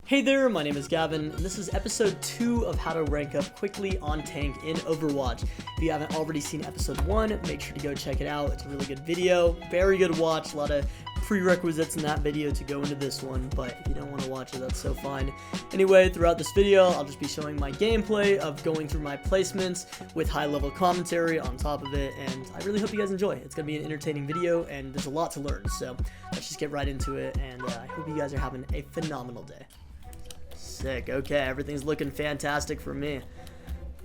Hey there, my name is Gavin, and this is episode 2 of how to rank up quickly on tank in Overwatch. If you haven't already seen episode 1, make sure to go check it out. It's a really good video, very good watch, a lot of prerequisites in that video to go into this one, but if you don't want to watch it, that's so fine. Anyway, throughout this video, I'll just be showing my gameplay of going through my placements with high-level commentary on top of it, and I really hope you guys enjoy. It's going to be an entertaining video, and there's a lot to learn, so let's just get right into it, and I hope you guys are having a phenomenal day. Sick. Okay, everything's looking fantastic for me.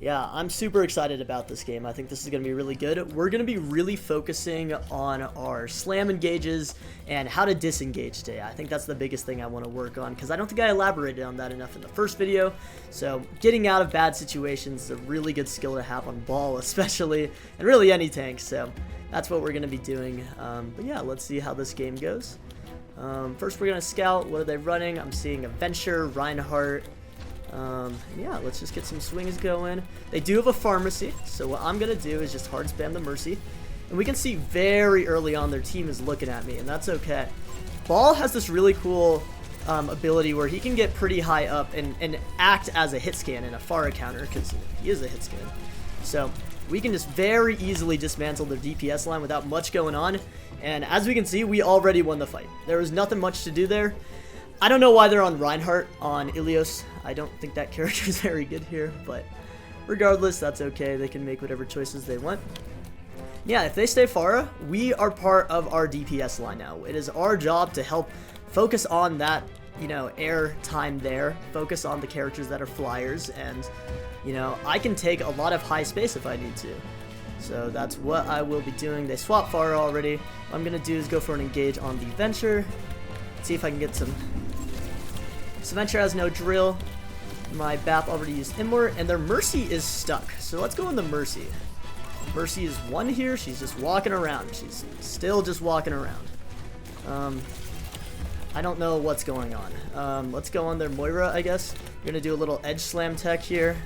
Yeah, I'm super excited about this game. I think this is going to be really good. We're going to be really focusing on our slam engages and how to disengage today. I think that's the biggest thing I want to work on because I don't think I elaborated on that enough in the first video. So getting out of bad situations is a really good skill to have on ball especially, and really any tank. So that's what we're going to be doing. But yeah, let's see how this game goes. First we're going to scout. What are they running? I'm seeing a Venture, Reinhardt. Yeah, let's just get some swings going. They do have a pharmacy, so what I'm going to do is just hard spam the Mercy. And we can see very early on their team is looking at me, and that's okay. Ball has this really cool ability where he can get pretty high up and act as a hit scan and a Pharah counter, because he is a hit scan. So we can just very easily dismantle their DPS line without much going on. And as we can see, we already won the fight. There was nothing much to do there. I don't know why they're on Reinhardt on Ilios. I don't think that character is very good here, but regardless, that's okay. They can make whatever choices they want. Yeah, if they stay Pharah, we are part of our DPS line now. It is our job to help focus on that, air time there. Focus on the characters that are flyers, and, I can take a lot of high space if I need to. So that's what I will be doing. They swap Pharah already. What I'm going to do is go for an engage on the Venture. See if I can get some. So Venture has no drill. My BAP already used Immort, and their Mercy is stuck. So let's go on the Mercy. Mercy is one here. She's just walking around. She's still just walking around. I don't know what's going on. Let's go on their Moira, I guess. We're going to do a little edge slam tech here.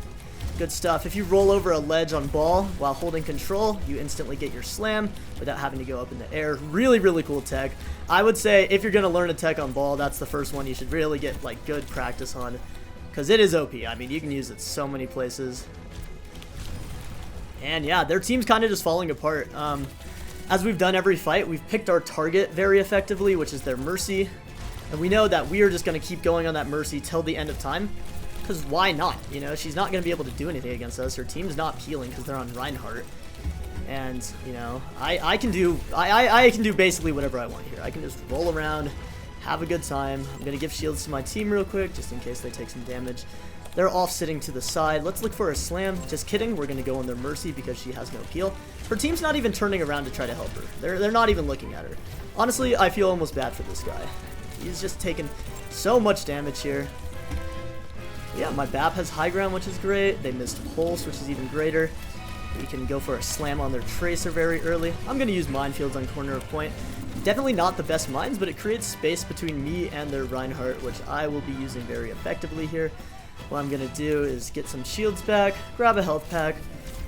Good stuff. If you roll over a ledge on ball while holding control, you instantly get your slam without having to go up in the air. Really, really cool tech. I would say if you're going to learn a tech on ball, that's the first one you should really get good practice on, because it is OP. I mean, you can use it so many places. And yeah, their team's kind of just falling apart. As we've done every fight, we've picked our target very effectively, which is their Mercy. And we know that we are just going to keep going on that Mercy till the end of time. Because why not? She's not going to be able to do anything against us. Her team's not peeling because they're on Reinhardt. And, I can do basically whatever I want here. I can just roll around, have a good time. I'm going to give shields to my team real quick, just in case they take some damage. They're off sitting to the side. Let's look for a slam. Just kidding. We're going to go on their Mercy because she has no peel. Her team's not even turning around to try to help her. They're not even looking at her. Honestly, I feel almost bad for this guy. He's just taking so much damage here. Yeah, my BAP has high ground, which is great. They missed Pulse, which is even greater. We can go for a slam on their Tracer very early. I'm going to use Minefields on corner of point. Definitely not the best mines, but it creates space between me and their Reinhardt, which I will be using very effectively here. What I'm going to do is get some shields back, grab a health pack,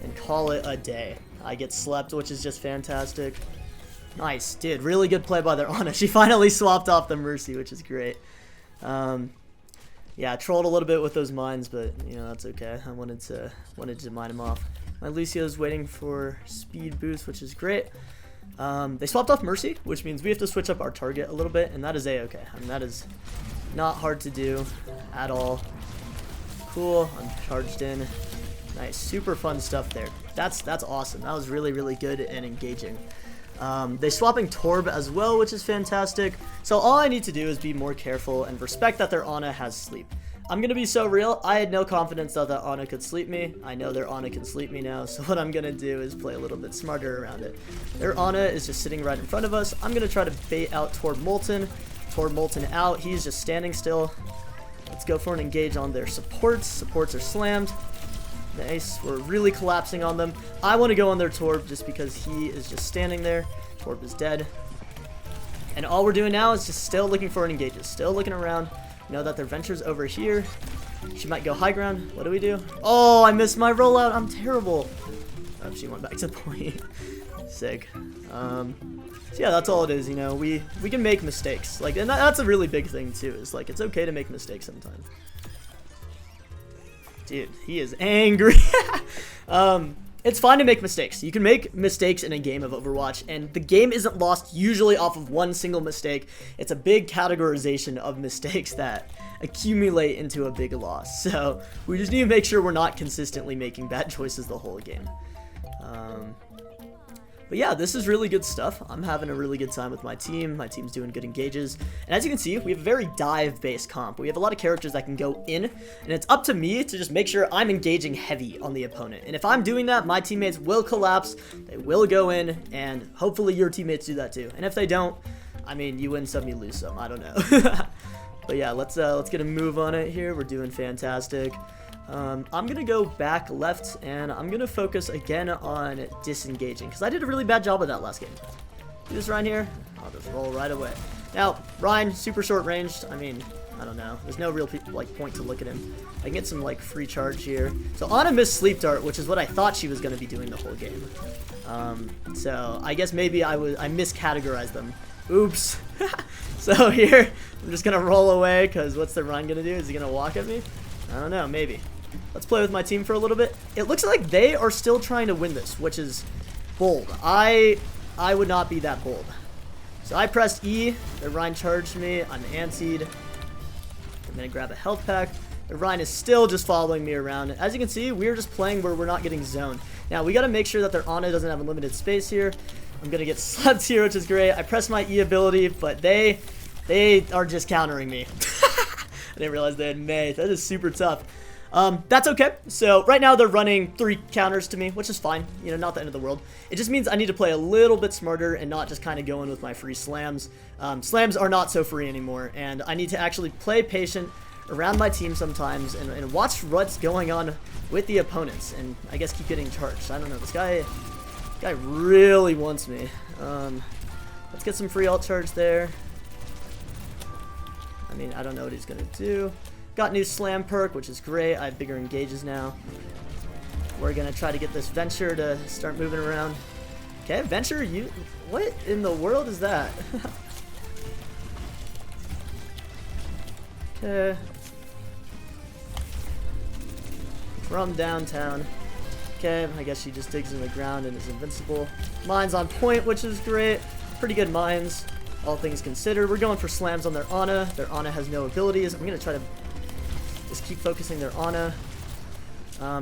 and call it a day. I get slept, which is just fantastic. Nice, dude. Really good play by their Ana. She finally swapped off the Mercy, which is great. Yeah, I trolled a little bit with those mines, but that's okay. I wanted to mine them off. My Lucio's waiting for speed boost, which is great. They swapped off Mercy, which means we have to switch up our target a little bit, and that is a-okay. I mean, that is not hard to do at all. Cool. I'm charged in. Nice, super fun stuff there. That's awesome. That was really, really good and engaging. They're swapping Torb as well, which is fantastic. So all I need to do is be more careful and respect that their Ana has sleep. I'm going to be so real. I had no confidence that Ana could sleep me. I know their Ana can sleep me now. So what I'm going to do is play a little bit smarter around it. Their Ana is just sitting right in front of us. I'm going to try to bait out Torb Molten. Torb Molten out. He's just standing still. Let's go for an engage on their supports. Supports are slammed. Nice. We're really collapsing on them. I want to go on their Torb just because he is just standing there. Torb is dead. And all we're doing now is just still looking for an engage. Still looking around. Know that their Venture's over here. She might go high ground. What do we do? Oh, I missed my rollout. I'm terrible. Oh, she went back to the point. Sick. So yeah, that's all it is, you know, we can make mistakes. Like, and that's a really big thing too, is like, it's okay to make mistakes sometimes. Dude, he is angry. It's fine to make mistakes. You can make mistakes in a game of Overwatch, and the game isn't lost usually off of one single mistake. It's a big categorization of mistakes that accumulate into a big loss. So we just need to make sure we're not consistently making bad choices the whole game. But yeah, this is really good stuff. I'm having a really good time with my team. My team's doing good engages. And as you can see, we have a very dive-based comp. We have a lot of characters that can go in, and it's up to me to just make sure I'm engaging heavy on the opponent. And if I'm doing that, my teammates will collapse, they will go in, and hopefully your teammates do that too. And if they don't, I mean, you win some, you lose some. I don't know. But yeah, let's get a move on it here. We're doing fantastic. I'm going to go back left, and I'm going to focus again on disengaging, because I did a really bad job of that last game. Do this Ryan here. I'll just roll right away. Now, Ryan, super short ranged. I mean, I don't know. There's no real point to look at him. I can get some like free charge here. So Ana missed sleep dart, which is what I thought she was going to be doing the whole game. So I guess maybe I miscategorized them. Oops. So here, I'm just going to roll away, because what's the Ryan going to do? Is he going to walk at me? I don't know, maybe. Let's play with my team for a little bit. It looks like they are still trying to win this, which is bold. I would not be that bold. So I pressed E. The Ryan charged me. I'm antied. I'm going to grab a health pack. The Ryan is still just following me around. As you can see, we're just playing where we're not getting zoned. Now, we got to make sure that their Ana doesn't have unlimited space here. I'm going to get slept here, which is great. I pressed my E ability, but they are just countering me. I didn't realize they had May. That is super tough. That's okay. So right now they're running 3 counters to me, which is fine. You know, not the end of the world. It just means I need to play a little bit smarter and not just kind of go in with my free slams. Slams are not so free anymore, and I need to actually play patient around my team sometimes and watch what's going on with the opponents, and I guess keep getting charged. I don't know. This guy really wants me. Let's get some free alt charge there. I mean, I don't know what he's going to do. Got new slam perk, which is great. I have bigger engages now. We're going to try to get this Venture to start moving around. Okay, Venture, what in the world is that? Okay. From downtown. Okay, I guess she just digs in the ground and is invincible. Mine's on point, which is great. Pretty good mines. All things considered, we're going for slams on their Ana. Their Ana has no abilities. I'm going to try to just keep focusing their Ana.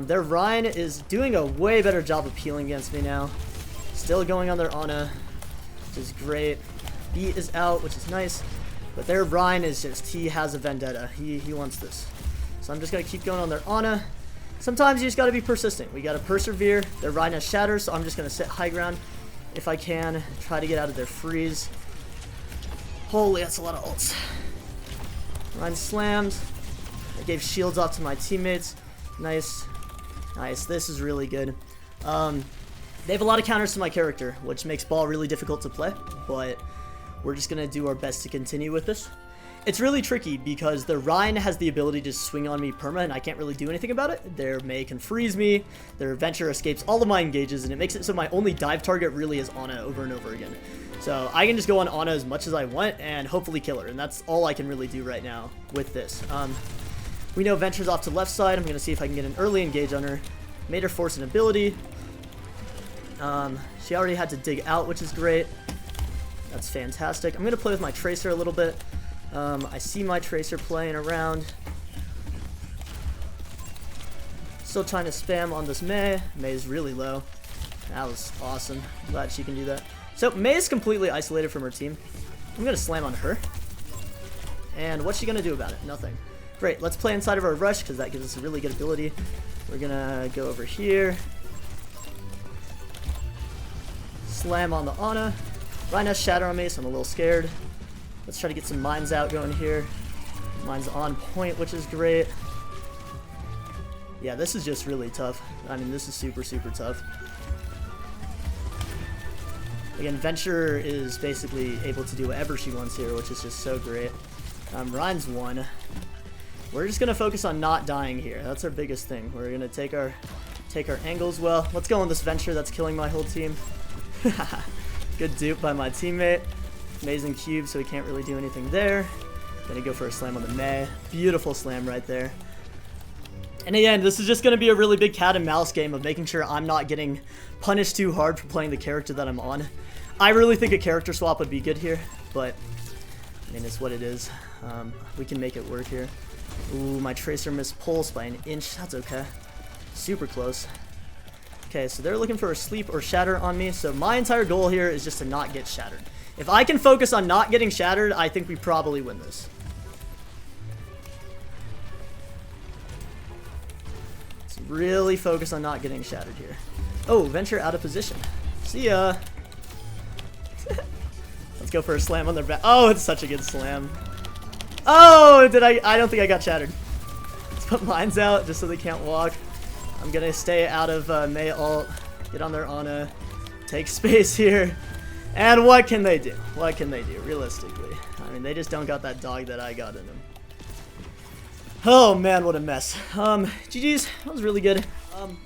Their Ryan is doing a way better job of peeling against me now. Still going on their Ana, which is great. B is out, which is nice. But their Ryan is just, he has a vendetta. He wants this. So I'm just going to keep going on their Ana. Sometimes you just got to be persistent. We got to persevere. Their Ryan has shatter, so I'm just going to sit high ground if I can. Try to get out of their freeze. Holy, that's a lot of ults. Ryan slammed. I gave shields off to my teammates. Nice. Nice. This is really good. They have a lot of counters to my character, which makes ball really difficult to play, but we're just going to do our best to continue with this. It's really tricky because their Ryan has the ability to swing on me perma, and I can't really do anything about it. Their May can freeze me. Their Venture escapes all of my engages, and it makes it so my only dive target really is Ana over and over again. So I can just go on Ana as much as I want and hopefully kill her, and that's all I can really do right now with this. We know Venture's off to the left side. I'm going to see if I can get an early engage on her. Made her force an ability. She already had to dig out, which is great. That's fantastic. I'm going to play with my Tracer a little bit. I see my Tracer playing around. Still trying to spam on this May. May is really low. That was awesome. Glad she can do that. So May is completely isolated from her team. I'm going to slam on her. And what's she going to do about it? Nothing. Great. Let's play inside of our rush because that gives us a really good ability. We're going to go over here. Slam on the Ana. Ryan has shatter on me, so I'm a little scared. Let's try to get some mines out going here. Mine's on point, which is great. Yeah, this is just really tough. I mean, this is super, super tough. Again, Venture is basically able to do whatever she wants here, which is just so great. Ryan's won. We're just gonna focus on not dying here. That's our biggest thing. We're gonna take our angles well. Let's go on this Venture that's killing my whole team. Good dupe by my teammate. Amazing cube, so he can't really do anything there. Gonna go for a slam on the Mei. Beautiful slam right there. And again, this is just gonna be a really big cat and mouse game of making sure I'm not getting punished too hard for playing the character that I'm on. I really think a character swap would be good here, but I mean, it's what it is. We can make it work here. Ooh, my Tracer missed pulse by an inch. That's okay. Super close. Okay, so they're looking for a sleep or shatter on me, so my entire goal here is just to not get shattered. If I can focus on not getting shattered, I think we probably win this. Let's really focus on not getting shattered here. Oh, venture out of position. See ya. Let's go for a slam on their back. Oh, it's such a good slam. Oh, I don't think I got shattered. Let's put mines out just so they can't walk. I'm gonna stay out of Mei ult, get on their Ana, take space here. And what can they do? What can they do, realistically? I mean, they just don't got that dog that I got in them. Oh man, what a mess. GG's, that was really good.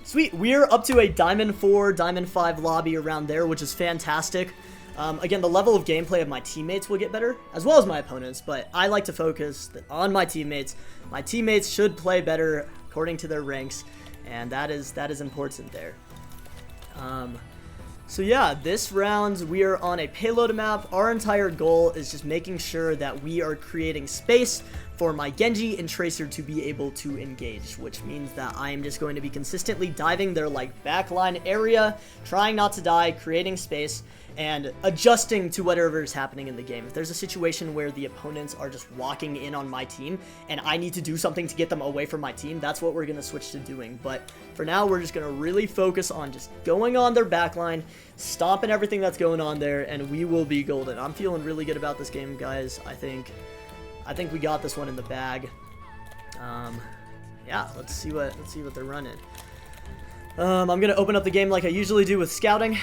Sweet, we're up to a Diamond 4, Diamond 5 lobby around there, which is fantastic. Again, the level of gameplay of my teammates will get better, as well as my opponents, but I like to focus on my teammates. My teammates should play better according to their ranks, and that is important there. So yeah, this round we are on a payload map. Our entire goal is just making sure that we are creating space for my Genji and Tracer to be able to engage, which means that I am just going to be consistently diving their like backline area, trying not to die, creating space, and adjusting to whatever is happening in the game. If there's a situation where the opponents are just walking in on my team and I need to do something to get them away from my team, that's what we're going to switch to doing. But for now, we're just going to really focus on just going on their backline, stomping everything that's going on there, and we will be golden. I'm feeling really good about this game, guys. I think we got this one in the bag. Yeah, let's see what they're running. I'm gonna open up the game like I usually do with scouting.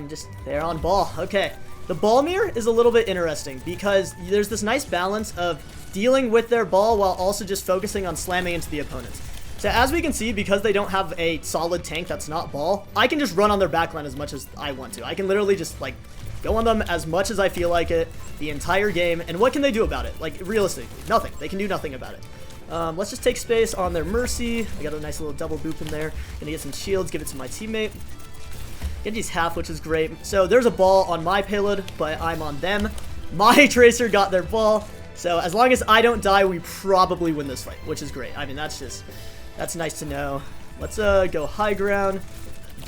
Just they're on ball. Okay, the ball mirror is a little bit interesting because there's this nice balance of dealing with their ball while also just focusing on slamming into the opponents. So as we can see, because they don't have a solid tank that's not ball, I can just run on their backline as much as I want to. I can literally just like go on them as much as I feel like it the entire game. And what can they do about it? Like realistically, nothing. They can do nothing about it. Let's just take space on their Mercy. I got a nice little double boop in there. Gonna get some shields, give it to my teammate. Genji's half, which is great. So there's a ball on my payload, but I'm on them. My Tracer got their ball. So as long as I don't die, we probably win this fight, which is great. I mean, that's nice to know. Let's go high ground,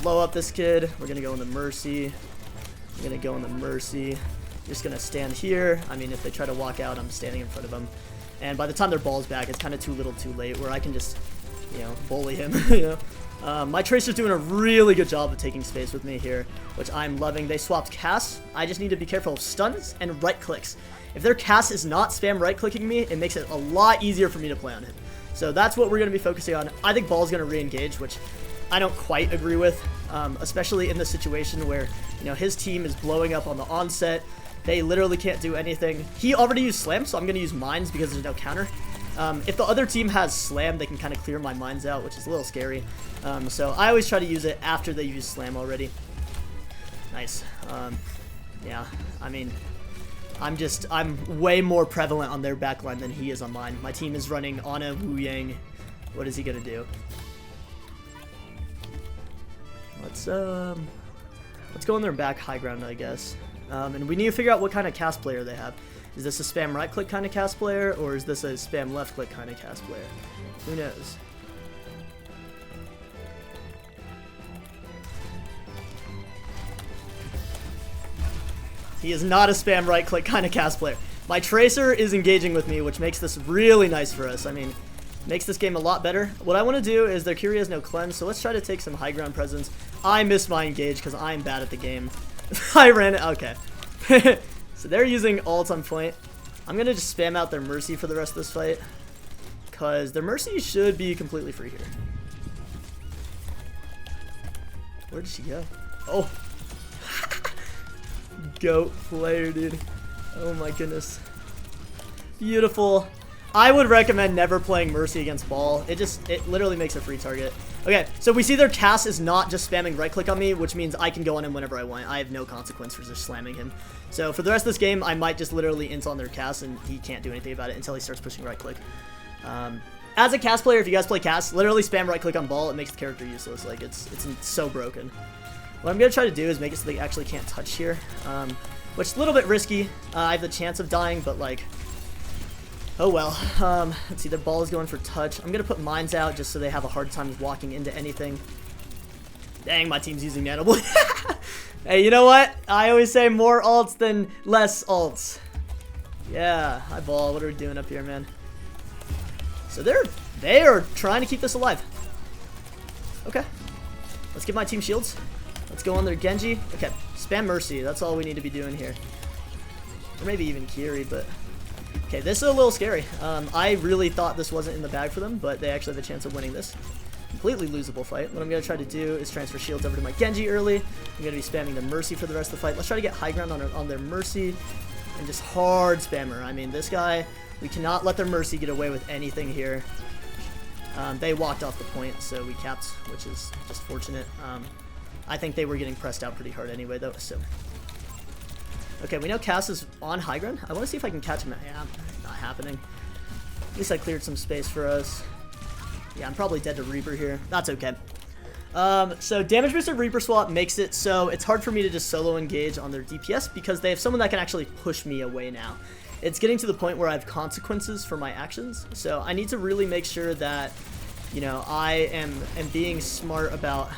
blow up this kid. We're gonna go in the Mercy. I'm gonna go in the Mercy. Just gonna stand here. I mean, if they try to walk out, I'm standing in front of them. And by the time their ball's back, it's kind of too little too late where I can just, you know, bully him, you know. My Tracer's doing a really good job of taking space with me here, which I'm loving. They swapped casts. I just need to be careful of stuns and right clicks. If their cast is not spam right clicking me, it makes it a lot easier for me to play on him. So that's what we're going to be focusing on. I think ball's going to re-engage, which I don't quite agree with, especially in the situation where, you know, his team is blowing up on the onset. They literally can't do anything. He already used slam, so I'm going to use mines because there's no counter. If the other team has slam, they can kind of clear my mines out, which is a little scary. So I always try to use it after they use slam already. Nice. Yeah, I mean, I'm way more prevalent on their backline than he is on mine. My team is running Ana, Wu Yang. What is he going to do? Let's go on their back high ground, I guess. And we need to figure out what kind of cast player they have. Is this a spam right click kind of cast player, or is this a spam left click kind of cast player? Who knows? He is not a spam right click kind of cast player. My Tracer is engaging with me, which makes this really nice for us. I mean, makes this game a lot better. What I want to do is their Kyrie has no cleanse, so let's try to take some high ground presence. I missed my engage because I'm bad at the game. I ran it. Okay. So they're using ult on point. I'm going to just spam out their Mercy for the rest of this fight, because their Mercy should be completely free here. Where did she go? Oh. Goat player, dude. Oh my goodness. Beautiful. I would recommend never playing Mercy against Ball. It literally makes a free target. Okay, so we see their cast is not just spamming right click on me, which means I can go on him whenever I want. I have no consequence for just slamming him. So for the rest of this game, I might just literally int on their cast and he can't do anything about it until he starts pushing right click. As a cast player, if you guys play cast, literally spam right click on Ball. It makes the character useless. Like it's so broken. What I'm gonna try to do is make it so they actually can't touch here, which is a little bit risky. I have the chance of dying, but like, oh well. Let's see, their Ball is going for touch. I'm gonna put mines out just so they have a hard time walking into anything. Dang, my team's using Nano Blade. Hey, you know what? I always say more ults than less ults. Yeah, hi Ball. What are we doing up here, man? So they are trying to keep this alive. Okay, let's give my team shields. Let's go on their Genji. Okay, spam Mercy. That's all we need to be doing here. Or maybe even Kiri, but okay, this is a little scary. I really thought this wasn't in the bag for them, but they actually have a chance of winning this. Completely losable fight. What I'm going to try to do is transfer shields over to my Genji early. I'm going to be spamming the Mercy for the rest of the fight. Let's try to get high ground on their Mercy and just hard spammer. I mean, this guy, we cannot let their Mercy get away with anything here. They walked off the point, so we capped, which is just fortunate. I think they were getting pressed out pretty hard anyway, though, so. Okay, we know Cass is on high ground. I want to see if I can catch him. Yeah, not happening. At least I cleared some space for us. Yeah, I'm probably dead to Reaper here. That's okay. So damage boosted Reaper swap makes it so it's hard for me to just solo engage on their DPS because they have someone that can actually push me away now. It's getting to the point where I have consequences for my actions, so I need to really make sure that, you know, I am being smart about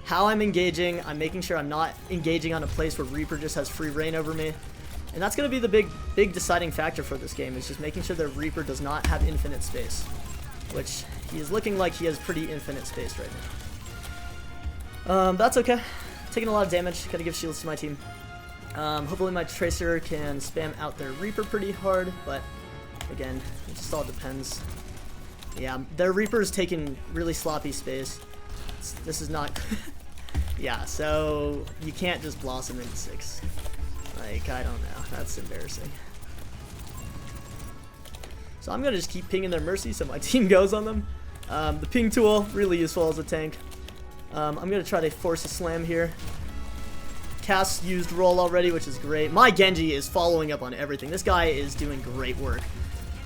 how I'm engaging. I'm making sure I'm not engaging on a place where Reaper just has free reign over me. And that's going to be the big deciding factor for this game, is just making sure that Reaper does not have infinite space, which he is looking like he has pretty infinite space right now. That's okay. Taking a lot of damage. Gotta give shields to my team. Hopefully my Tracer can spam out their Reaper pretty hard, but again, it just all depends. Yeah, their Reaper is taking really sloppy space. This is not... Yeah, so you can't just blossom into 6. Like, I don't know. That's embarrassing. So I'm going to just keep pinging their Mercy so my team goes on them. The ping tool, really useful as a tank. I'm going to try to force a slam here. Cass used roll already, which is great. My Genji is following up on everything. This guy is doing great work.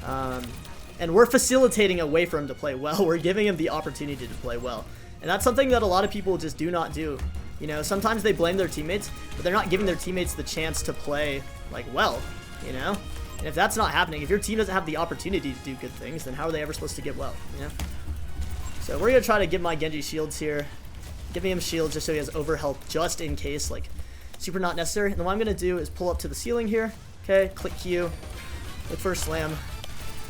And we're facilitating a way for him to play well. We're giving him the opportunity to play well. And that's something that a lot of people just do not do. You know, sometimes they blame their teammates, but they're not giving their teammates the chance to play, like, well, you know? And if that's not happening, if your team doesn't have the opportunity to do good things, then how are they ever supposed to get well, you know? So we're going to try to give my Genji shields here. Giving him shields just so he has overhealth just in case, like, super not necessary. And then what I'm going to do is pull up to the ceiling here. Okay, click Q. Look for a slam.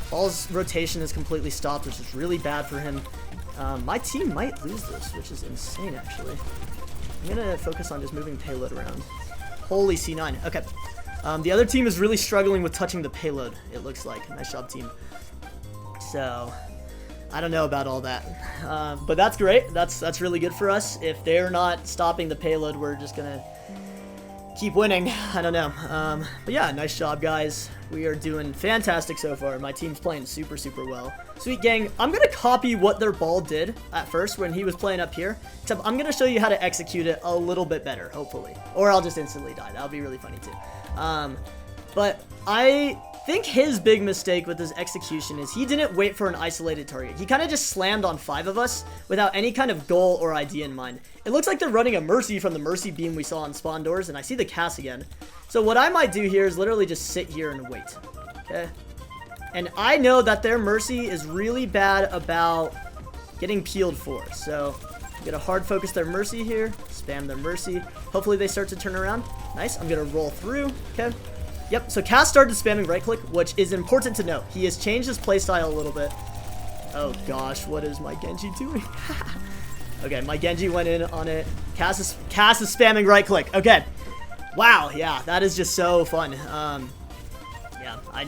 Ball's rotation is completely stopped, which is really bad for him. My team might lose this, which is insane, actually. I'm going to focus on just moving payload around. Holy C9. Okay. The other team is really struggling with touching the payload, it looks like. Nice job, team. So, I don't know about all that. But that's great. That's really good for us. If they're not stopping the payload, we're just going to keep winning. I don't know. But yeah, nice job, guys. We are doing fantastic so far. My team's playing super, super well. Sweet gang, I'm going to copy what their Ball did at first when he was playing up here. Except I'm going to show you how to execute it a little bit better, hopefully. Or I'll just instantly die. That'll be really funny too. But I think his big mistake with his execution is he didn't wait for an isolated target. He kind of just slammed on 5 of us without any kind of goal or idea in mind. It looks like they're running a Mercy from the Mercy beam we saw on spawn doors, and I see the Cass again. So what I might do here is literally just sit here and wait. Okay? And I know that their Mercy is really bad about getting peeled for. So I'm going to hard focus their Mercy here. Spam their Mercy. Hopefully they start to turn around. Nice. I'm going to roll through. Okay. Yep. So Cass started spamming right click, which is important to note. He has changed his playstyle a little bit. Oh gosh. What is my Genji doing? Okay. My Genji went in on it. Cass is spamming right click. Okay. Wow. Yeah. That is just so fun. Yeah. I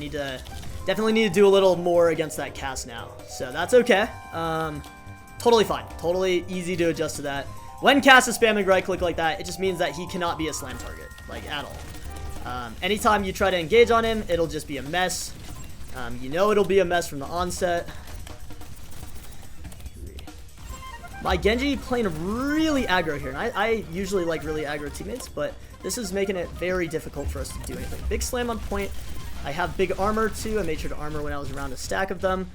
definitely need to do a little more against that Cass now. So that's okay. Totally fine. Totally easy to adjust to that. When Cass is spamming right click like that, it just means that he cannot be a slam target, like, at all. Anytime you try to engage on him, it'll just be a mess. You know it'll be a mess from the onset. My Genji playing really aggro here, and I usually like really aggro teammates, but this is making it very difficult for us to do anything. Big slam on point. I have big armor too. I made sure to armor when I was around a stack of them.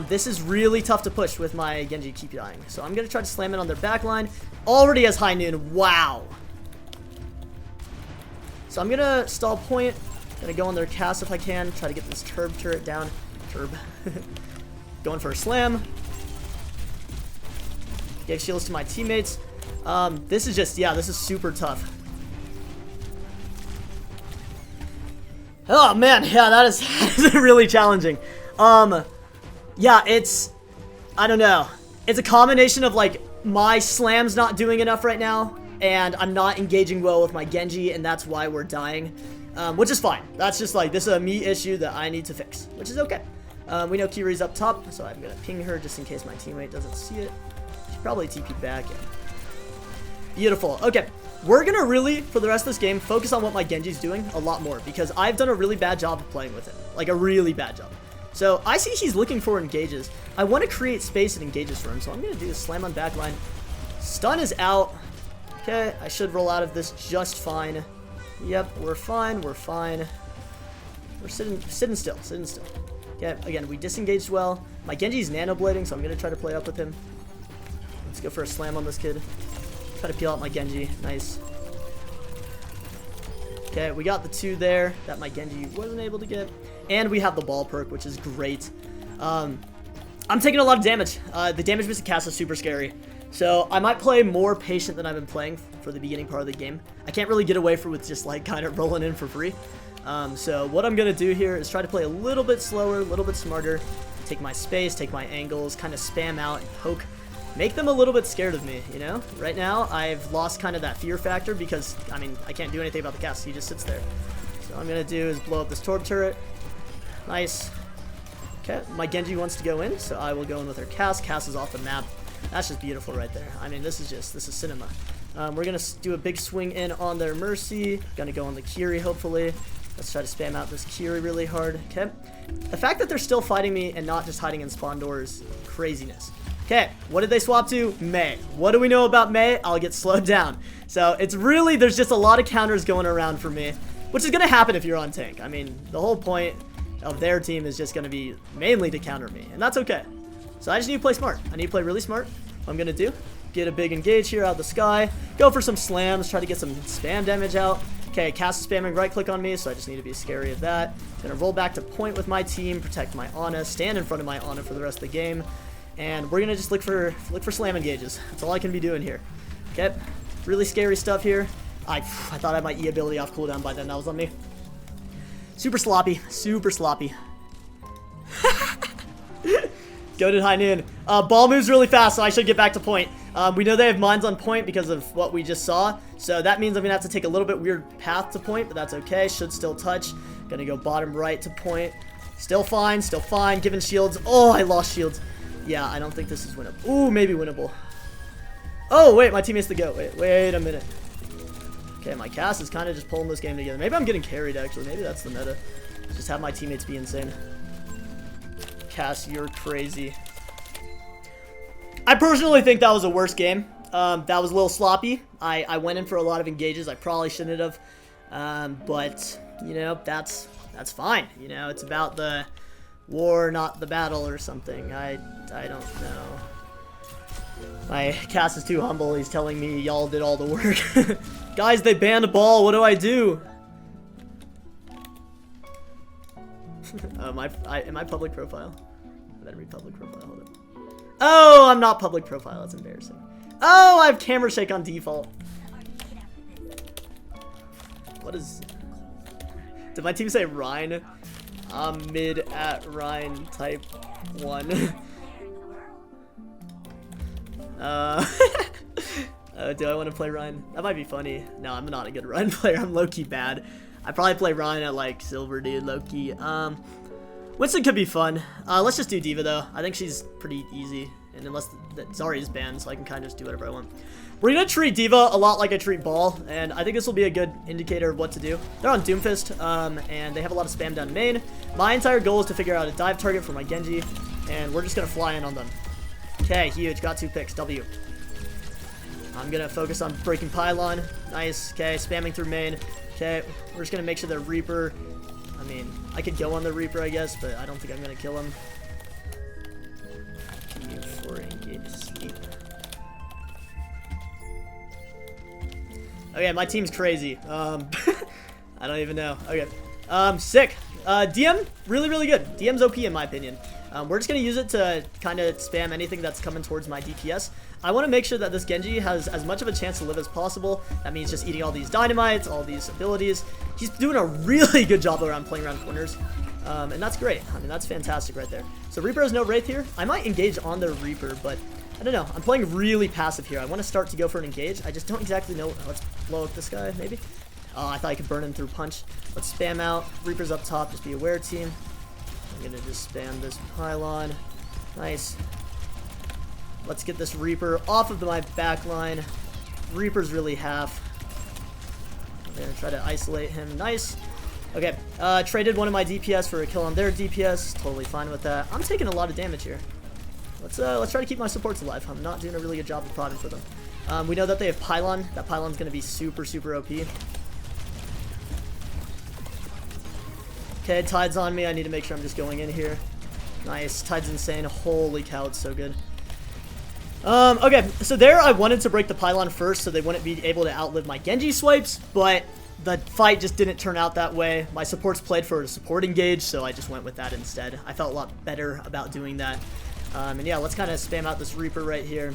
This is really tough to push with my Genji keep dying. So I'm going to try to slam it on their backline. Already has high noon. Wow. So I'm going to stall point. Going to go on their cast if I can. Try to get this turb turret down. Turb. Going for a slam. Gave shields to my teammates. This is just, yeah, this is super tough. Oh man, yeah, that is really challenging. Yeah, it's, I don't know. It's a combination of like my slam's not doing enough right now, and I'm not engaging well with my Genji, and that's why we're dying. Which is fine. That's just like, this is a me issue that I need to fix, which is okay. We know Kiri's up top, so I'm gonna ping her just in case my teammate doesn't see it. She probably TP'd back. Yeah. Beautiful. Okay. We're going to really, for the rest of this game, focus on what my Genji's doing a lot more, because I've done a really bad job of playing with him. Like, a really bad job. So, I see he's looking for engages. I want to create space and engages for him, so I'm going to do a slam on backline. Stun is out. Okay, I should roll out of this just fine. Yep, we're fine, we're fine. We're sitting still, sitting still. Okay, again, we disengaged well. My Genji's nano-blading, so I'm going to try to play up with him. Let's go for a slam on this kid. Try to peel out my Genji. Nice. Okay, we got the 2 there that my Genji wasn't able to get. And we have the ball perk, which is great. I'm taking a lot of damage. The damage missing cast is super scary. So I might play more patient than I've been playing for the beginning part of the game. I can't really get away with just like kind of rolling in for free. So what I'm going to do here is try to play a little bit slower, a little bit smarter. Take my space, take my angles, kind of spam out and poke. Make them a little bit scared of me, you know? Right now, I've lost kind of that fear factor because, I mean, I can't do anything about the cast. He just sits there. So what I'm going to do is blow up this Torb turret. Nice. Okay, my Genji wants to go in, so I will go in with her cast. Cast is off the map. That's just beautiful right there. I mean, this is cinema. We're going to do a big swing in on their Mercy. Going to go on the Kiri, hopefully. Let's try to spam out this Kiri really hard. Okay. The fact that they're still fighting me and not just hiding in spawn doors, craziness. Okay, what did they swap to? Mei. What do we know about Mei? I'll get slowed down. So it's really, there's just a lot of counters going around for me, which is going to happen if you're on tank. I mean, the whole point of their team is just going to be mainly to counter me, and that's okay. So I just need to play smart. I need to play really smart. What I'm going to do, get a big engage here out of the sky, go for some slams, try to get some spam damage out. Okay, cast is spamming right click on me, so I just need to be scary of that. Gonna roll back to point with my team, protect my Ana, stand in front of my Ana for the rest of the game. And we're gonna just look for slam engages. That's all I can be doing here. Okay, really scary stuff here. I thought I had my E ability off cooldown by then. That was on me. Super sloppy, super sloppy. Goated high noon. Ball moves really fast, so I should get back to point. We know they have mines on point because of what we just saw, so that means I'm gonna have to take a little bit weird path to point, but that's okay. Should still touch. Gonna go bottom right to point. Still fine, giving shields. Oh, I lost shields. Yeah, I don't think this is winnable. Ooh, maybe winnable. Oh, wait, my teammate's the goat. Wait a minute. Okay, my cast is kind of just pulling this game together. Maybe I'm getting carried, actually. Maybe that's the meta. Just have my teammates be insane. Cass, you're crazy. I personally think that was a worse game. That was a little sloppy. I went in for a lot of engages. I probably shouldn't have. But, you know, that's fine. You know, it's about the war, not the battle or something. I don't know. My cast is too humble. He's telling me y'all did all the work. Guys, they banned a ball. What do I do? Am I public profile? I better be public profile. Hold up. Oh, I'm not public profile. That's embarrassing. Oh, I have camera shake on default. What is... Did my team say Rhine? I'm mid at Rhine type 1. Do I want to play Rhine? That might be funny. No, I'm not a good Rhine player. I'm low-key bad. I probably play Rhine at like silver, dude, low-key. Winston could be fun. Let's just do D.Va, though. I think she's pretty easy. And unless Zarya is banned, so I can kind of just do whatever I want. We're going to treat D.Va a lot like I treat Ball, and I think this will be a good indicator of what to do. They're on Doomfist, and they have a lot of spam down main. My entire goal is to figure out a dive target for my Genji, and we're just going to fly in on them. Okay, huge. Got 2 picks. W. I'm going to focus on breaking pylon. Nice. Okay, spamming through main. Okay, we're just going to make sure the Reaper... I mean, I could go on the Reaper, I guess, but I don't think I'm going to kill him. Continue engage sleep. Okay, my team's crazy. I don't even know. Okay. Sick. DM, really, really good. DM's OP in my opinion. We're just going to use it to kind of spam anything that's coming towards my DPS. I want to make sure that this Genji has as much of a chance to live as possible. That means just eating all these dynamites, all these abilities. He's doing a really good job around playing around corners. And that's great. I mean, that's fantastic right there. So Reaper has no Wraith here. I might engage on the Reaper, but I don't know. I'm playing really passive here. I want to start to go for an engage. I just don't exactly know. Let's blow up this guy, maybe. Oh, I thought I could burn him through punch. Let's spam out. Reaper's up top. Just be aware, team. I'm going to just spam this pylon. Nice. Let's get this Reaper off of my back line. Reaper's really half. I'm going to try to isolate him. Nice. Okay. Traded one of my DPS for a kill on their DPS. Totally fine with that. I'm taking a lot of damage here. Let's try to keep my supports alive. I'm not doing a really good job of prodding for them. We know that they have pylon. That pylon's going to be super, super OP. Okay, Tide's on me. I need to make sure I'm just going in here. Nice. Tide's insane. Holy cow, it's so good. Okay, so there I wanted to break the pylon first so they wouldn't be able to outlive my Genji swipes, but the fight just didn't turn out that way. My supports played for a support engage, so I just went with that instead. I felt a lot better about doing that. And yeah, let's kind of spam out this Reaper right here.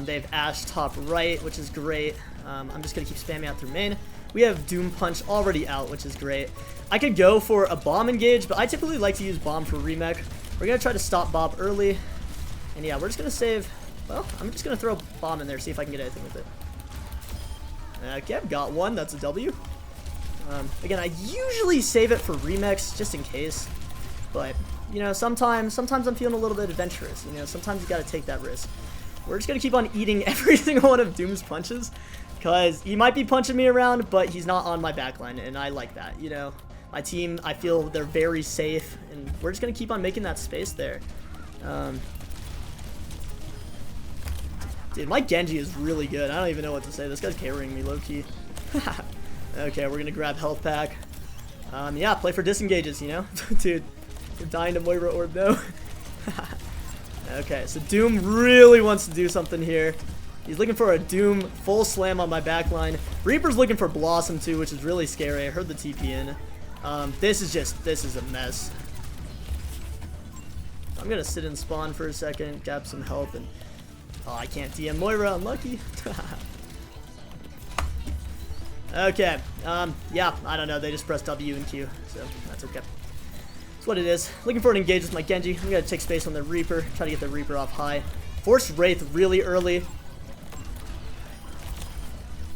They have Ashe top right, which is great. I'm just going to keep spamming out through main. We have Doom Punch already out, which is great. I could go for a bomb engage, but I typically like to use bomb for remech. We're going to try to stop Bob early. And yeah, we're just going to save... Well, I'm just going to throw bomb in there, see if I can get anything with it. Okay, I've got one. That's a W. Again, I usually save it for remechs, just in case. But, you know, sometimes I'm feeling a little bit adventurous. You know, sometimes you got to take that risk. We're just going to keep on eating every single one of Doom's punches. Because he might be punching me around, but he's not on my backline, and I like that, you know. My team, I feel they're very safe, and we're just going to keep on making that space there. Dude, my Genji is really good. I don't even know what to say. This guy's carrying me low-key. Okay, we're going to grab health pack. Yeah, play for disengages, you know. Dude, we're dying to Moira Orb, though. Okay, so Doom really wants to do something here. He's looking for a Doom full slam on my backline. Reaper's looking for Blossom too, which is really scary. I heard the TP in. This is a mess. I'm gonna sit in spawn for a second, grab some health, and oh, I can't DM Moira. Unlucky. Okay. Yeah, I don't know. They just pressed W and Q, so that's okay. That's what it is. Looking for an engage with my Genji. I'm gonna take space on the Reaper. Try to get the Reaper off high. Force Wraith really early.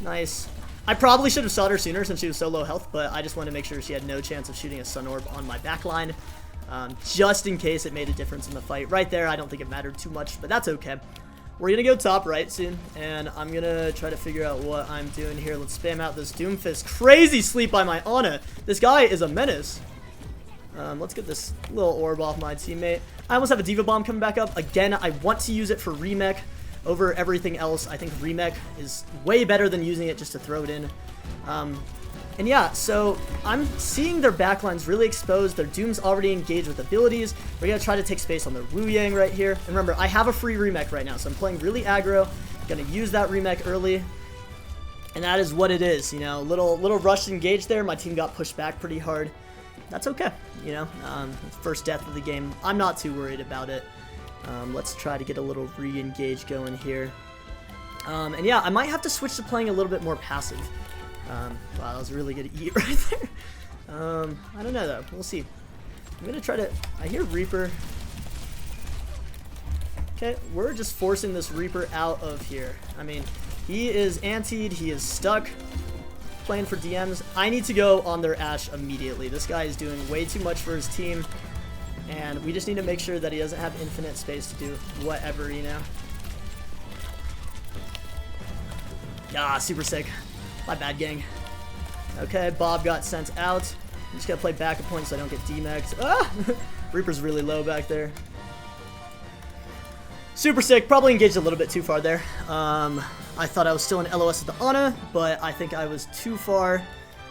Nice. I probably should have shot her sooner since she was so low health, but I just wanted to make sure she had no chance of shooting a Sun Orb on my backline, just in case it made a difference in the fight. Right there, I don't think it mattered too much, but that's okay. We're going to go top right soon, and I'm going to try to figure out what I'm doing here. Let's spam out this Doomfist. Crazy sleep by my Ana. This guy is a menace. Let's get this little orb off my teammate. I almost have a D.Va Bomb coming back up. Again, I want to use it for remech. Over everything else, I think remech is way better than using it just to throw it in. And yeah, so I'm seeing their backlines really exposed. Their Doom's already engaged with abilities. We're going to try to take space on their Wu Yang right here. And remember, I have a free remech right now, so I'm playing really aggro. Going to use that remech early. And that is what it is, you know. Little rush engage there. My team got pushed back pretty hard. That's okay, you know. First death of the game. I'm not too worried about it. Let's try to get a little re-engage going here. And yeah, I might have to switch to playing a little bit more passive. Wow, that was a really good eat right there. I don't know though. We'll see. I'm gonna try to... I hear Reaper. Okay, we're just forcing this Reaper out of here. I mean, he is antied. He is stuck. playing for DMs. I need to go on their Ashe immediately. This guy is doing way too much for his team, and we just need to make sure that he doesn't have infinite space to do whatever, you know? Ah, super sick. My bad, gang. Okay, Bob got sent out. I'm just gonna play backup point so I don't get demexed. Ah! Reaper's really low back there. Super sick. Probably engaged a little bit too far there. I thought I was still in LOS with the Ana, but I think I was too far,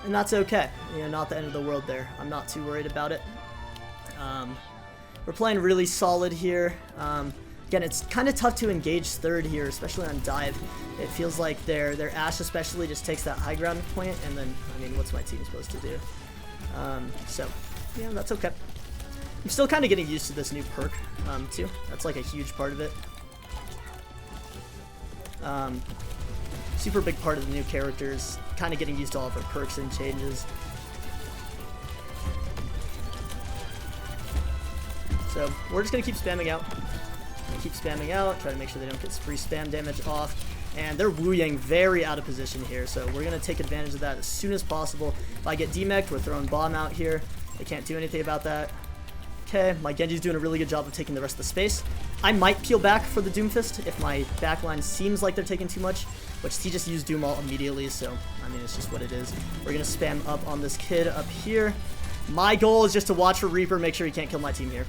and that's okay. You know, not the end of the world there. I'm not too worried about it. We're playing really solid here. Again, it's kind of tough to engage third here, especially on dive. It feels like their Ashe especially just takes that high ground point, and then, I mean, what's my team supposed to do? So, yeah, that's okay. I'm still kind of getting used to this new perk, too. That's like a huge part of it. Super big part of the new characters. Kind of getting used to all of her perks and changes. So, we're just going to keep spamming out. Keep spamming out, try to make sure they don't get free spam damage off. And they're Wu Yang very out of position here, so we're going to take advantage of that as soon as possible. If I get demeched, we're throwing bomb out here. They can't do anything about that. Okay, my Genji's doing a really good job of taking the rest of the space. I might peel back for the Doomfist if my backline seems like they're taking too much, which he just used Doom Ult immediately, so, I mean, it's just what it is. We're going to spam up on this kid up here. My goal is just to watch for Reaper, make sure he can't kill my team here.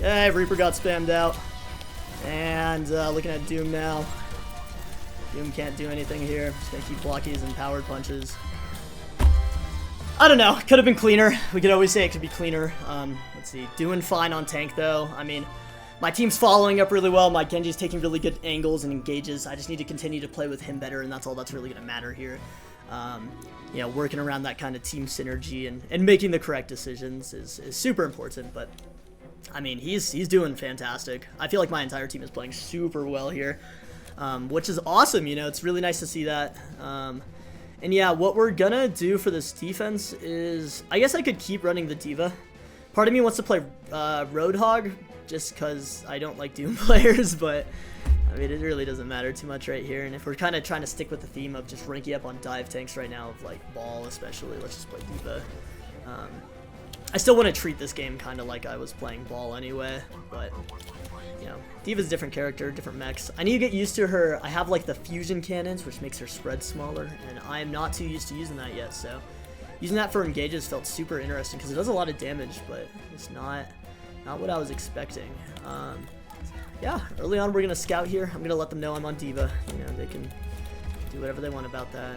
Okay, Reaper got spammed out. And looking at Doom now. Doom can't do anything here. Just gonna keep blockies and powered punches. I don't know. Could have been cleaner. We could always say it could be cleaner. Let's see. Doing fine on tank, though. I mean, my team's following up really well. My Genji's taking really good angles and engages. I just need to continue to play with him better, and that's all that's really going to matter here. You know, working around that kind of team synergy and making the correct decisions is super important, but I mean, he's doing fantastic. I feel like my entire team is playing super well here, which is awesome. You know, it's really nice to see that. And yeah, what we're gonna do for this defense is, I guess I could keep running the D.Va. Part of me wants to play Roadhog, just because I don't like Doom players, but I mean, it really doesn't matter too much right here. And if we're kind of trying to stick with the theme of just ranking up on dive tanks right now, of like Ball especially, let's just play D.Va. I still want to treat this game kind of like I was playing Ball anyway, but, you know, D.Va's a different character, different mechs. I need to get used to her. I have, like, the fusion cannons, which makes her spread smaller, and I am not too used to using that yet, so using that for engages felt super interesting, because it does a lot of damage, but it's not what I was expecting. Yeah, early on we're going to scout here. I'm going to let them know I'm on D.Va. You know, they can do whatever they want about that.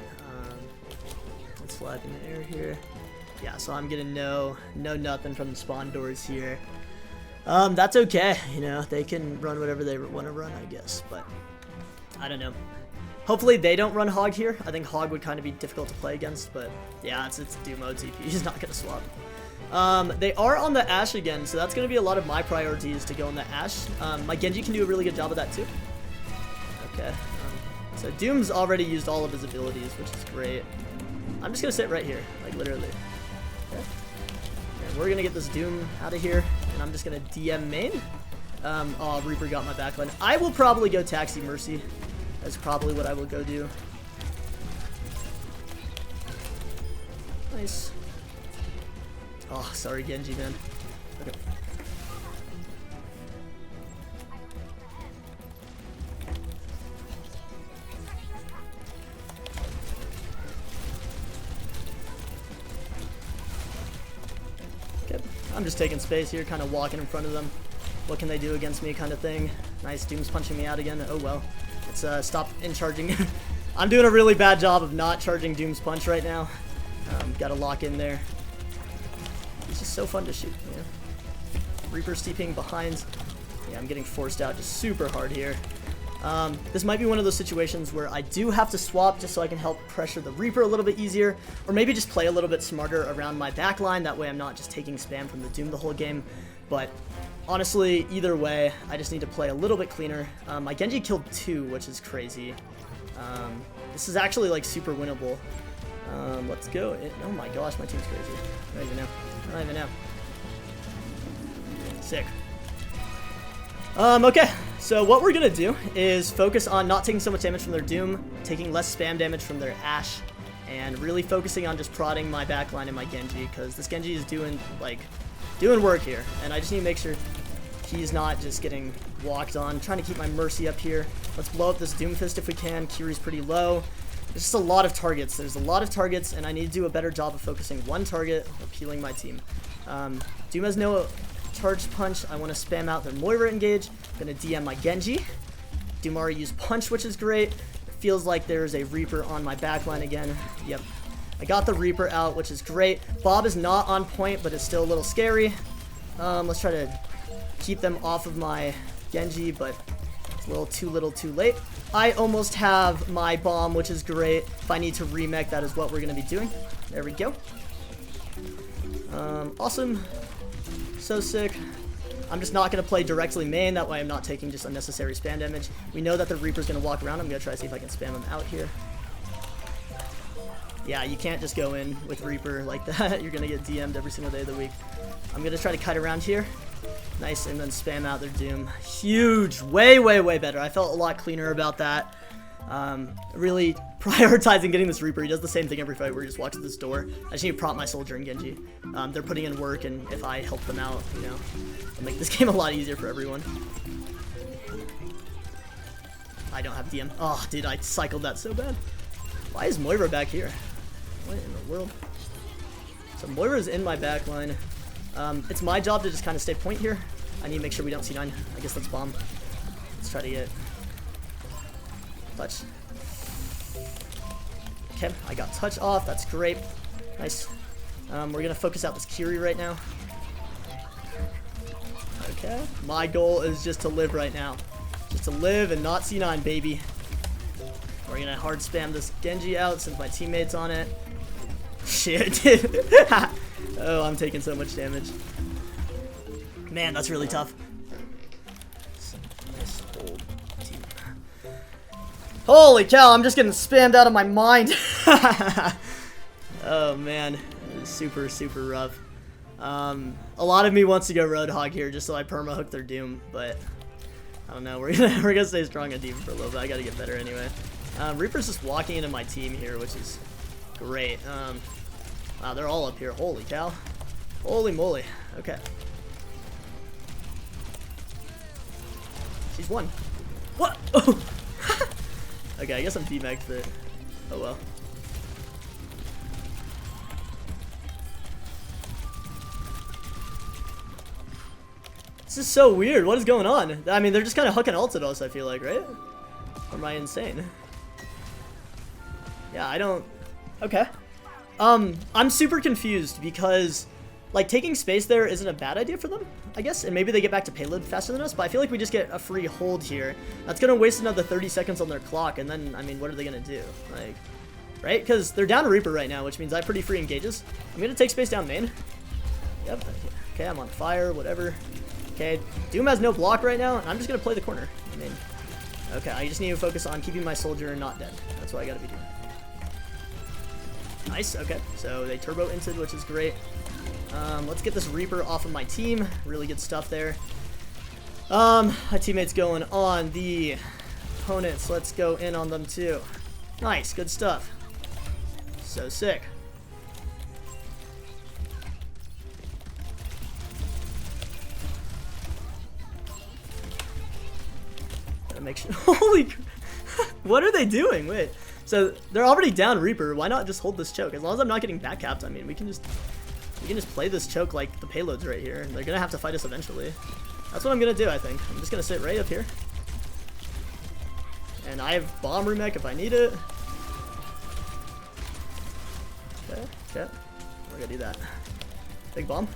Let's slide in the air here. Yeah, so I'm gonna know nothing from the spawn doors here. That's okay, you know, they can run whatever they want to run, I guess, but I don't know. Hopefully they don't run Hog here. I think Hog would kind of be difficult to play against, but yeah, it's Doom OTP. He's not gonna swap. They are on the Ashe again, so that's gonna be a lot of my priorities to go on the Ashe. My Genji can do a really good job of that too. Okay, so Doom's already used all of his abilities, which is great. I'm just gonna sit right here, like literally. Okay. And we're gonna get this Doom out of here, and I'm just gonna DM main. Oh, Reaper got my backline. I will probably go Taxi Mercy. That's probably what I will go do. Nice. Oh, sorry, Genji, man. Okay. I'm just taking space here, kind of walking in front of them. What can they do against me kind of thing. Nice, Doom's punching me out again. Oh well. Let's stop in charging. I'm doing a really bad job of not charging Doom's punch right now. Gotta lock in there. He's just so fun to shoot. Yeah. Reaper's TPing behind. Yeah, I'm getting forced out just super hard here. This might be one of those situations where I do have to swap just so I can help pressure the Reaper a little bit easier, or maybe just play a little bit smarter around my backline. That way I'm not just taking spam from the Doom the whole game. But honestly, either way, I just need to play a little bit cleaner. My Genji killed 2, which is crazy. This is actually like super winnable. Let's go. Oh my gosh, my team's crazy. I don't even know. Sick. Okay, so what we're gonna do is focus on not taking so much damage from their Doom, taking less spam damage from their Ashe, and really focusing on just prodding my backline and my Genji, because this Genji is doing work here, and I just need to make sure he's not just getting walked on. I'm trying to keep my Mercy up here. Let's blow up this Doomfist if we can. Kiri's pretty low. There's just a lot of targets. There's a lot of targets, and I need to do a better job of focusing one target or peeling my team. Doom has no charge punch. I want to spam out their Moira engage. I'm going to DM my Genji. Doom already used punch, which is great. It feels like there's a Reaper on my backline again. Yep. I got the Reaper out, which is great. Bob is not on point, but it's still a little scary. Let's try to keep them off of my Genji, but it's a little too late. I almost have my bomb, which is great. If I need to remake, that is what we're going to be doing. There we go. Awesome. So sick. I'm just not going to play directly main. That way I'm not taking just unnecessary spam damage. We know that the Reaper's going to walk around. I'm going to try to see if I can spam him out here. Yeah, you can't just go in with Reaper like that. You're going to get DM'd every single day of the week. I'm going to try to kite around here. Nice, and then spam out their Doom. Huge. Way, way, way better. I felt a lot cleaner about that. Really prioritizing getting this Reaper. He does the same thing every fight where he just walks to this door. I just need to prompt my soldier and Genji. They're putting in work, and if I help them out, you know, it'll make this game a lot easier for everyone. I don't have DM. Oh, dude, I cycled that so bad. Why is Moira back here? What in the world? So Moira's in my backline. It's my job to just kind of stay point here. I need to make sure we don't C9. I guess let's bomb. Let's try to get touch. Okay, I got touch off. That's great. Nice. We're going to focus out this Kiri right now. Okay. My goal is just to live right now. Just to live and not C9, baby. We're going to hard spam this Genji out since my teammate's on it. Shit. Oh, I'm taking so much damage. Man, that's really tough. Nice old team. Holy cow, I'm just getting spammed out of my mind. Oh man, it is super, super rough. A lot of me wants to go Roadhog here just so I perma-hook their Doom, but I don't know. We're gonna stay strong on Demon for a little bit. I gotta get better anyway. Reaper's just walking into my team here, which is great. Wow, they're all up here. Holy cow. Holy moly. Okay. She's won. What? Oh. Okay, I guess I'm D-Magged, but oh well. This is so weird. What is going on? I mean, they're just kind of hooking ults at us, I feel like, right? Or am I insane? Yeah, I don't... Okay. I'm super confused because, like, taking space there isn't a bad idea for them, I guess. And maybe they get back to payload faster than us, but I feel like we just get a free hold here. That's going to waste another 30 seconds on their clock, and then, I mean, what are they going to do? Like, right? Because they're down a Reaper right now, which means I have pretty free engages. I'm going to take space down main. Yep. Okay, I'm on fire, whatever. Okay, Doom has no block right now, and I'm just going to play the corner. I mean, okay, I just need to focus on keeping my soldier not dead. That's what I got to be doing. Nice, okay, so they turbo inted, which is great. Let's get this Reaper off of my team. Really good stuff there. My teammate's going on the opponents. Let's go in on them too. Nice, good stuff. So sick. Gotta make sure. Holy, what are they doing? Wait. So they're already down Reaper. Why not just hold this choke? As long as I'm not getting backcapped, I mean, we can just play this choke like the payload's right here. They're gonna have to fight us eventually. That's what I'm gonna do, I think. I'm just gonna sit right up here. And I have bomb remake if I need it. Okay, okay. We're gonna do that. Big bomb.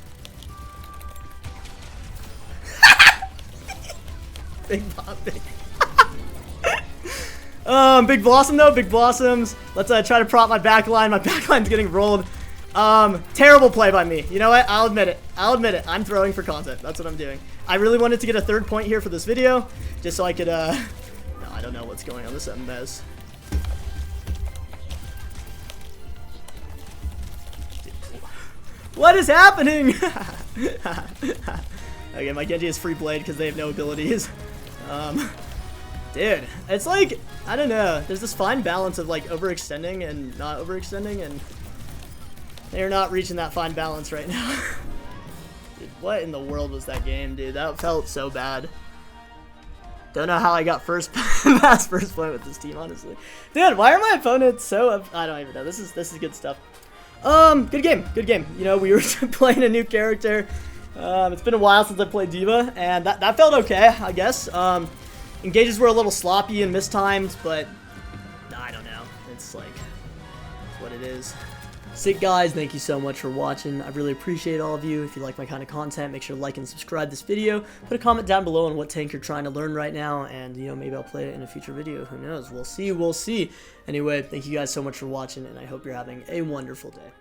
Big bomb, big. Big Blossom though, big Blossoms. Let's try to prop my backline. My backline's getting rolled. Terrible play by me. You know what? I'll admit it. I'll admit it. I'm throwing for content. That's what I'm doing. I really wanted to get a third point here for this video, just so I could, no, I don't know what's going on. This is a mess. What is happening? Okay, my Genji is free blade because they have no abilities. Dude, it's like, I don't know. There's this fine balance of like overextending and not overextending, and they're not reaching that fine balance right now. Dude, what in the world was that game, dude? That felt so bad. Don't know how I got first point with this team, honestly. Dude, why are my opponents so I don't even know. This is good stuff. Good game. You know, we were playing a new character. It's been a while since I played Diva, and that felt okay, I guess. Engages were a little sloppy and mistimed, but I don't know. It's like, it's what it is. Sick guys, thank you so much for watching. I really appreciate all of you. If you like my kind of content, make sure to like and subscribe this video. Put a comment down below on what tank you're trying to learn right now, and you know, maybe I'll play it in a future video. Who knows? We'll see. Anyway, thank you guys so much for watching, and I hope you're having a wonderful day.